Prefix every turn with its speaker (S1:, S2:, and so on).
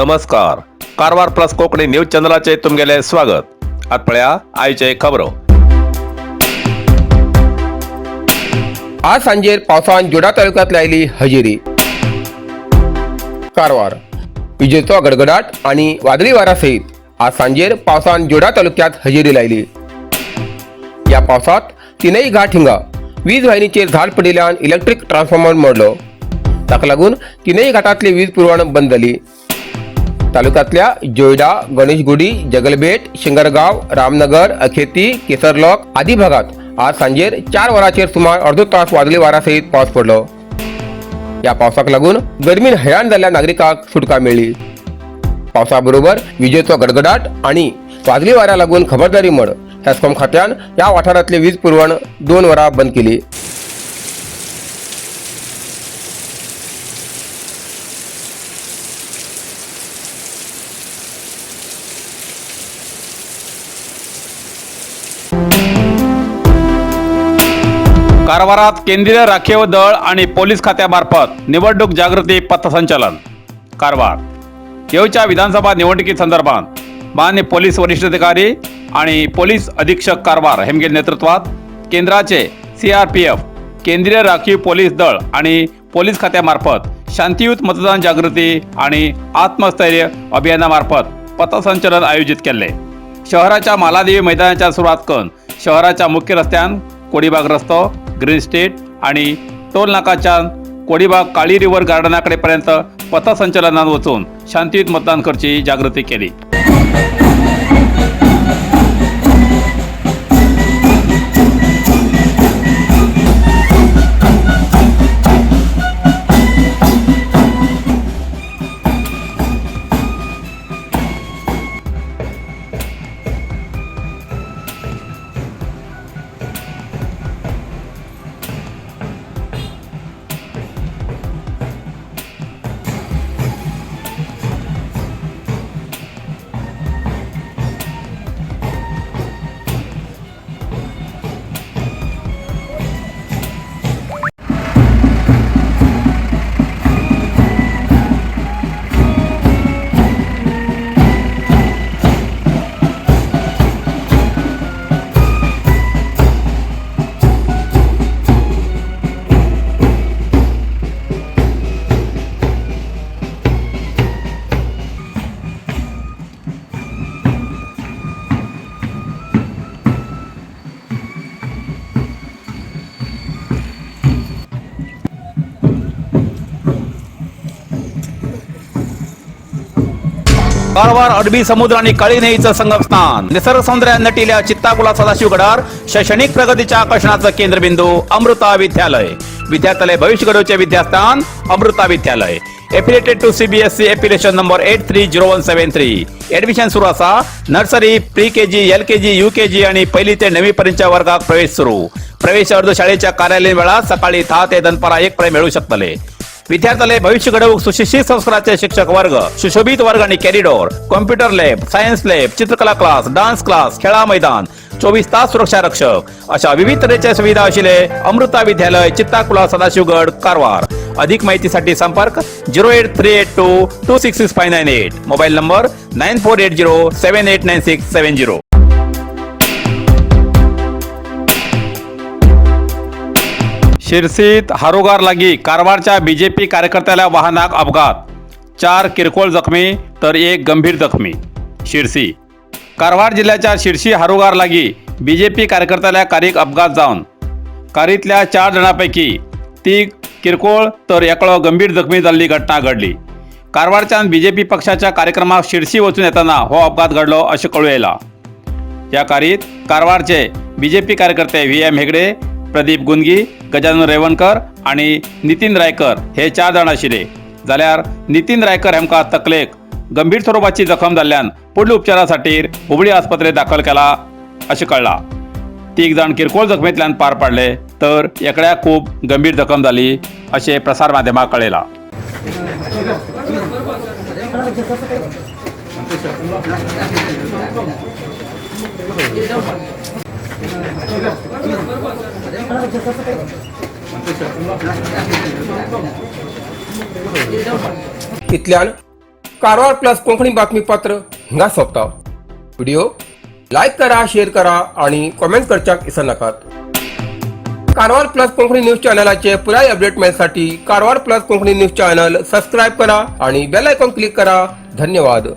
S1: नमस्कार. Karwar plus Konkani news चॅनलाचे तुमगेले स्वागत. आत पळया आयचे खबरो.
S2: आज सांजेर पावसान जोडा तालुक्यात लायली हजेरी. कारवार विजेचो गडगडाट आणि वादळी वारा सहित आज सांजेर पावसान जोडा तालुक्यात हजेरी लायली. या पावसात तीनही घाट हिंगा वीज वाहिनीचेर झाड पडिल्ल्यान इलेक्ट्रिक ट्रान्सफॉर्मर मोडलो. ताका लागून तीनही घाटांतली वीज पुरवण बंद जाली. तालुक्यातल्या जोयडा, गणेशगुडी, जगलबेट, शिंगरगाव, रामनगर, अखेती, केसरलॉक आदी भागात आज सांजेर 4 वरांचेर सुमार अर्दो तास वादळी वारा सहित पावस पडलो. या पावसाक लागून गरमीन हैराण जाल्ल्या नागरिकांक सुटका मेळ्ळी. पावसा बरोबर विजेचो गडगडाट आणि वादळी वाऱ्या लागून खबरदारी म्हण हेस्कॉम खात्यान या वाठारांतली वीज पुरवण 2 वरां बंद केली.
S1: कारवारात केंद्रीय राखीव दळ आणि पोलीस खात्यामार्फत निवडणूक जागृती पथसंचलन. कारवार येवच्या विधानसभा निवडणुकी संदर्भात मान्य पोलीस वरिष्ठाधिकारी आणि पोलीस अधीक्षक कारवार हेमगे नेतृत्वात केंद्राचे CRPF, केंद्रीय राखीव पोलीस दळ आणि पोलीस खात्यामार्फत शांतियुत मतदान जागृती आणि आत्मस्थैर्य अभियानामार्फत पथसंचलन आयोजित केले. शहराच्या मालादेवी मैदानाच्या सुरुवात करून शहराच्या मुख्य रस्त्यान कोडीबाग रस्तो, ग्रीन स्टेट आणि टोल नाकाच्या कोडीबाग काळी रिव्हर गार्डनाकडे पर्यंत पथसंचलनात वचून शांतियुत मतदान करची जागृती केली. कारवार अरबी समुद्र आणि काळी नदीचं संगमस्थान, निसर्ग सौंदर्याने नटिल्या चित्ताकुला सदाशिवगडार शैक्षणिक प्रगतीच्या आकर्षणाचं केंद्रबिंदू अमृता विद्यालय. विद्यार्थ्यालय भविष्य घडवचे विद्यास्थान Amrita Vidyalaya. Affiliated to CBSE application number 830173. Admission सुरू असा. Nursery, pre KG, LKG, UKG आणि 1ली ते 9वी पर्यंतच्या वर्गात प्रवेश सुरू. प्रवेश अर्ज शाळेच्या कार्यालयीन वेळा सकाळी 10 ते दनपारा 1 पर्यंत मिळू शकतले. विद्यार्थ्यालय भविष्य घडवूक सुशिक्षित संस्काराचे शिक्षक वर्ग, सुशोभित वर्ग आणि corridor, computer lab, science lab, चित्रकला क्लास, डान्स क्लास, खेळा मैदान, 24 तास सुरक्षा रक्षक अशा विविध तऱ्हेच्या सुविधा असलेले अमृता विद्यालय, चित्ताकुला, सदाशिवगड, कारवार. अधिक माहितीसाठी संपर्क 08382266598. Mobile number 9480789670. शिरसीत हारोगार लागी कारवारच्या BJP कार्यकर्त्याला वाहनाक अपघात. 4 किरकोळ जखमी तर 1 गंभीर जखमी. शिरसी कारवार जिल्ह्याच्या शिरसी हारोगार लागी BJP कार्यकर्त्याला कारक अपघात जावन कारतल्या 4 जणांपैकी 3 किरकोळ तर 1 गंभीर जखमी झालेली घटना घडली. कारवारच्यान BJP पक्षाच्या कार्यक्रमाक शिरसी वचून येताना हो अपघात घडलो असे कळू येला. या कारत कारवारचे BJP कार्यकर्ते VM हेगडे, प्रदीप गुंदगी, गजानन रेवणकर आणि नितीन रायकर हे 4 जण आशिल्ले. जाल्यार नितीन रायकर हेमका तकलेक गंभीर स्वरूपाची जखम जाल्ल्यान पुढील उपचारासाठी हुबळी आस्पत्रेत दाखल केला असे कळला. 3 जण किरकोळ जखमेंतल्यान पार पडले तर एकड्याक खूप गंभीर जखम झाली असे प्रसार माध्यमांक कळयला.
S2: इतल्यान कारवार प्लस कोंकणी बातमीपत्र हिंगा सोंपता. व्हिडिओ लाईक करा, शेअर करा आणि कॉमेंट करच्याक विसरू नाकात. कारवार प्लस कोंकणी न्यूज चॅनलाचे पुराय अपडेट मिळण्यासाठी Karwar plus Konkani news channel subscribe करा आणि बेल आयकॉन क्लिक करा. धन्यवाद.